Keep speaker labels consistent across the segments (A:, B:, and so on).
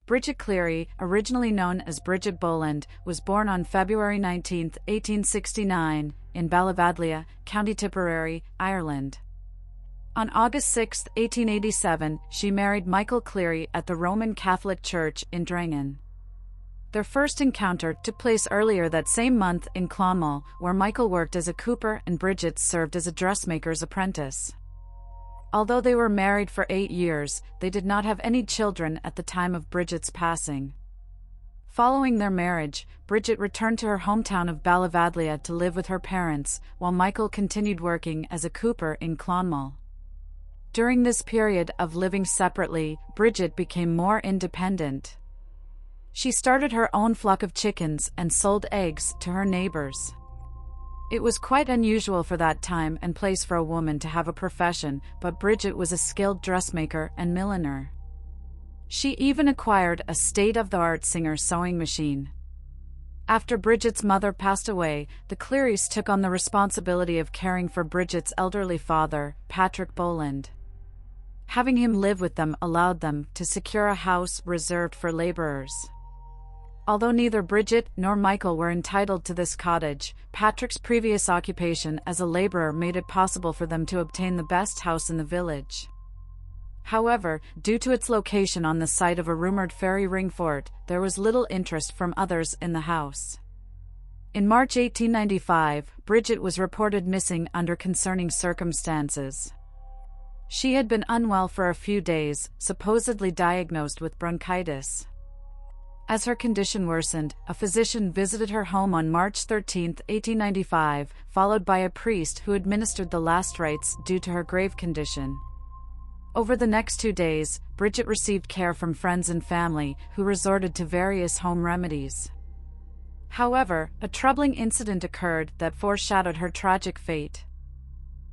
A: Bridget Cleary, originally known as Bridget Boland, was born on February 19, 1869, in Ballyvadlia, County Tipperary, Ireland. On August 6, 1887, she married Michael Cleary at the Roman Catholic Church in Drangan. Their first encounter took place earlier that same month in Clonmel, where Michael worked as a cooper and Bridget served as a dressmaker's apprentice. Although they were married for 8 years, they did not have any children at the time of Bridget's passing. Following their marriage, Bridget returned to her hometown of Ballyvadlia to live with her parents, while Michael continued working as a cooper in Clonmel. During this period of living separately, Bridget became more independent. She started her own flock of chickens and sold eggs to her neighbors. It was quite unusual for that time and place for a woman to have a profession, but Bridget was a skilled dressmaker and milliner. She even acquired a state-of-the-art Singer sewing machine. After Bridget's mother passed away, the Clearys took on the responsibility of caring for Bridget's elderly father, Patrick Boland. Having him live with them allowed them to secure a house reserved for laborers. Although neither Bridget nor Michael were entitled to this cottage, Patrick's previous occupation as a laborer made it possible for them to obtain the best house in the village. However, due to its location on the site of a rumored fairy ring fort, there was little interest from others in the house. In March 1895, Bridget was reported missing under concerning circumstances. She had been unwell for a few days, supposedly diagnosed with bronchitis. As her condition worsened, a physician visited her home on March 13, 1895, followed by a priest who administered the last rites due to her grave condition. Over the next 2 days, Bridget received care from friends and family, who resorted to various home remedies. However, a troubling incident occurred that foreshadowed her tragic fate.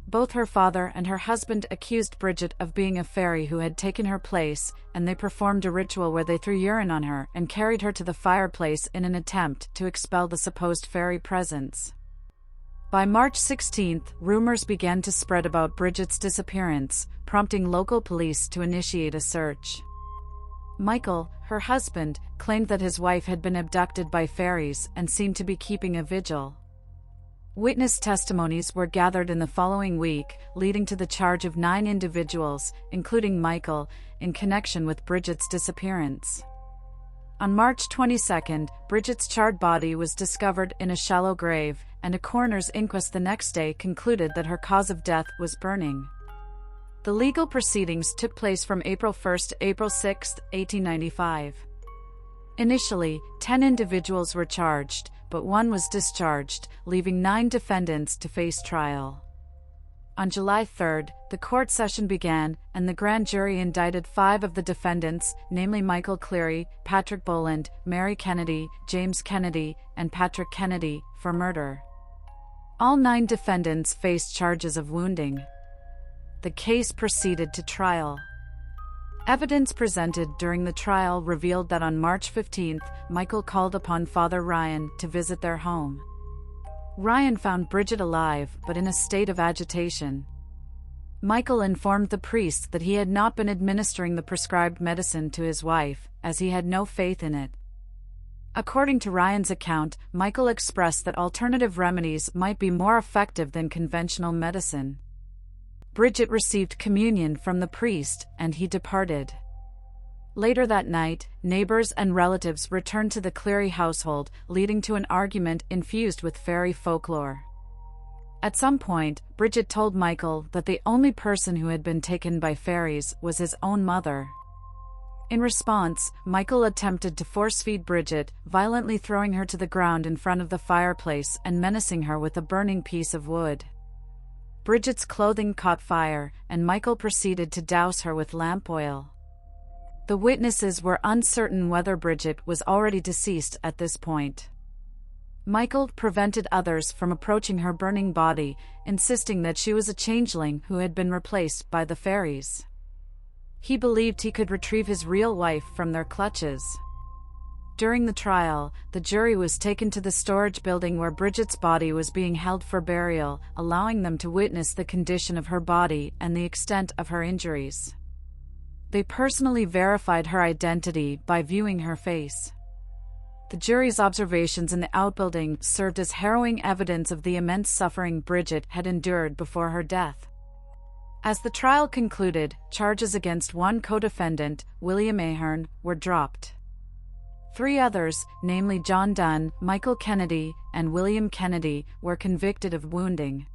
A: Both her father and her husband accused Bridget of being a fairy who had taken her place, and they performed a ritual where they threw urine on her and carried her to the fireplace in an attempt to expel the supposed fairy presence. By March 16, rumors began to spread about Bridget's disappearance, prompting local police to initiate a search. Michael, her husband, claimed that his wife had been abducted by fairies and seemed to be keeping a vigil. Witness testimonies were gathered in the following week, leading to the charge of 9 individuals, including Michael, in connection with Bridget's disappearance. On March 22, Bridget's charred body was discovered in a shallow grave, and a coroner's inquest the next day concluded that her cause of death was burning. The legal proceedings took place from April 1 to April 6, 1895. Initially, 10 individuals were charged, but 1 was discharged, leaving 9 defendants to face trial. On July 3, the court session began, and the grand jury indicted 5 of the defendants, namely Michael Cleary, Patrick Boland, Mary Kennedy, James Kennedy, and Patrick Kennedy, for murder. All 9 defendants faced charges of wounding. The case proceeded to trial. Evidence presented during the trial revealed that on March 15, Michael called upon Father Ryan to visit their home. Ryan found Bridget alive, but in a state of agitation. Michael informed the priest that he had not been administering the prescribed medicine to his wife, as he had no faith in it. According to Ryan's account, Michael expressed that alternative remedies might be more effective than conventional medicine. Bridget received communion from the priest, and he departed. Later that night, neighbors and relatives returned to the Cleary household, leading to an argument infused with fairy folklore. At some point, Bridget told Michael that the only person who had been taken by fairies was his own mother. In response, Michael attempted to force-feed Bridget, violently throwing her to the ground in front of the fireplace and menacing her with a burning piece of wood. Bridget's clothing caught fire, and Michael proceeded to douse her with lamp oil. The witnesses were uncertain whether Bridget was already deceased at this point. Michael prevented others from approaching her burning body, insisting that she was a changeling who had been replaced by the fairies. He believed he could retrieve his real wife from their clutches. During the trial, the jury was taken to the storage building where Bridget's body was being held for burial, allowing them to witness the condition of her body and the extent of her injuries. They personally verified her identity by viewing her face. The jury's observations in the outbuilding served as harrowing evidence of the immense suffering Bridget had endured before her death. As the trial concluded, charges against one co-defendant, William Ahern, were dropped. 3 others, namely John Dunn, Michael Kennedy, and William Kennedy, were convicted of wounding.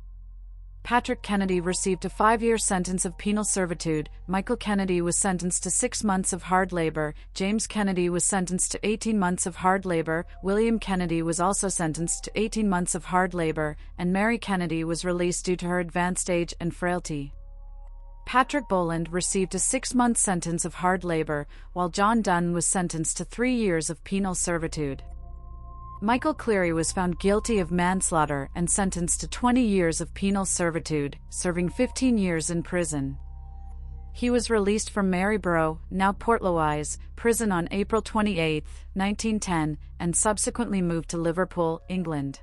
A: Patrick Kennedy received a 5-year sentence of penal servitude, Michael Kennedy was sentenced to 6 months of hard labor, James Kennedy was sentenced to 18 months of hard labor, William Kennedy was also sentenced to 18 months of hard labor, and Mary Kennedy was released due to her advanced age and frailty. Patrick Boland received a 6-month sentence of hard labor, while John Dunn was sentenced to 3 years of penal servitude. Michael Cleary was found guilty of manslaughter and sentenced to 20 years of penal servitude, serving 15 years in prison. He was released from Maryborough, now Portlaoise, prison on April 28, 1910, and subsequently moved to Liverpool, England.